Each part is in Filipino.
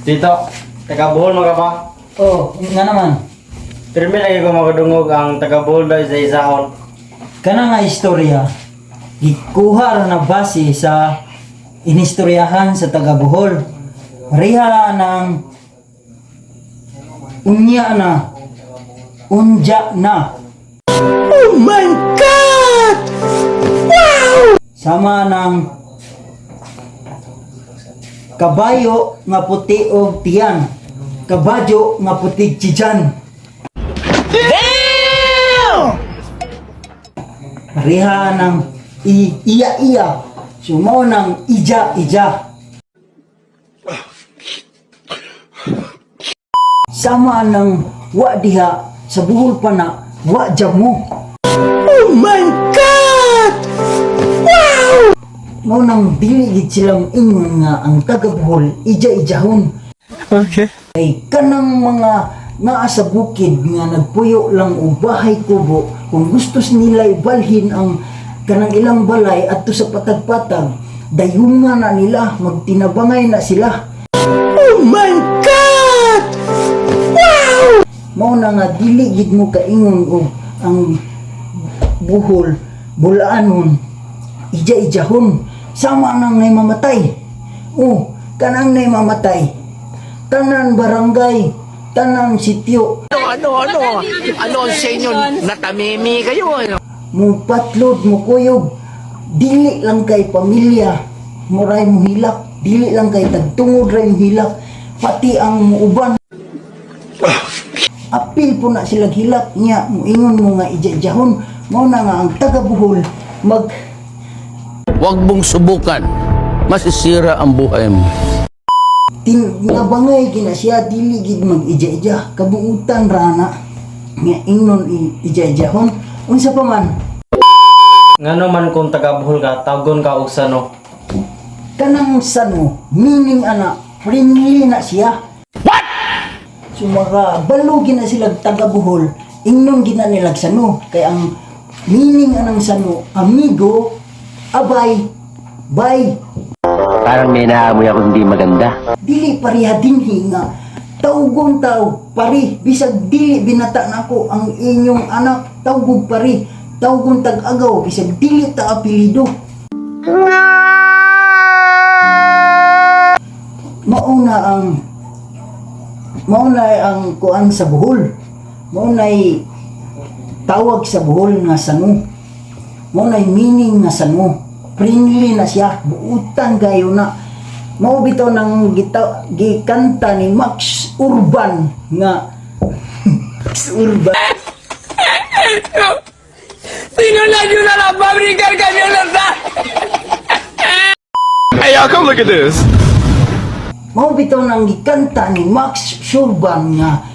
Dito, taga-Bohol mga pa. Oh, nga naman. Pero may lagi ko makadungog ang taga-Bohol daw sa isaon. Kana nga istorya, gikuha ra na base sa inistoryahan sa taga Bohol. Riha ng unya na, unja na. Oh my God! Wow! Sama ng kabayo nga puti og tiyan, kabadyo nga putig tiyan. Riha ng iya-iya, sumo ng ija-ija. Sama ng wa diha, sa Bohol pa na, wa jamo. Oh my God! Wow! Mo nang dili gid silang ingon nga ang taga Bohol, ija-ijahon. Okay. Ay kanang mga naa sa bukid nga nagpuyo lang og bahay kubo, kung gusto nila ibalhin ang kanang ilang balay adto sa patag-patag, dayungan na nila, magtinabangay na sila. Oh my God! Wow! Mao na nga dili gid mo kaingon og ang Bohol bulaanon, ija-ijahon, sama nang nay mamatay. Oh, kanang nay mamatay, tanan barangay, tanang sityo. Ano ang sa inyo? Natamimi kayo, ano? Mupatlod, mukuyog. Dili lang kay pamilya. Muray mo hilak. Dili lang kay tagtungod ray mo hilak. Pati ang muuban. Apil po na silang hilak niya. Muingon mo nga ija-ijahon. Mao na nga ang taga Bohol Huwag mong subukan. Masisira ang buhay mo. nabangay gina siya, dili gid mag ija-ija, kabuutan rana nga ingnon ija-ijahon. Unsa pa man Ngano man kung taga-Bohol ka, tawgon ka og sano. kanang sano, meaning ana friendly na siya. What? So maka balo gina sila taga Bohol, ingnon gina nila sano, kay ang meaning anang sano, amigo, abay, bye. Parang may naamoy ako hindi maganda. Dili pareha dinhi nga tawgon taw pari, bisag dili binata nako ang inyong anak, tawgog pari, tawgon tag-agaw bisag dili ta apelyido. Mauna ang kuan sa Bohol, maunay tawag sa Bohol nga sano, maunay meaning nga sano, friendly na siya, buutan gayo na. Mao bitaw nang gikanta ni Max Urban nga Max Urban. Tingnan nyo na lang, pabrikar kami lang sa... Hey, y'all, come look at this. Mao bitaw nang gikanta ni Max Urban nga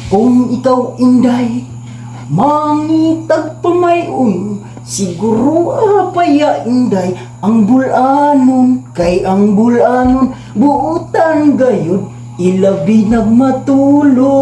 kung ikaw inday mangitag pamayon, siguro apaya inday ang bulanon, kay ang bulanon buutan gayud ilabi nagmatulog.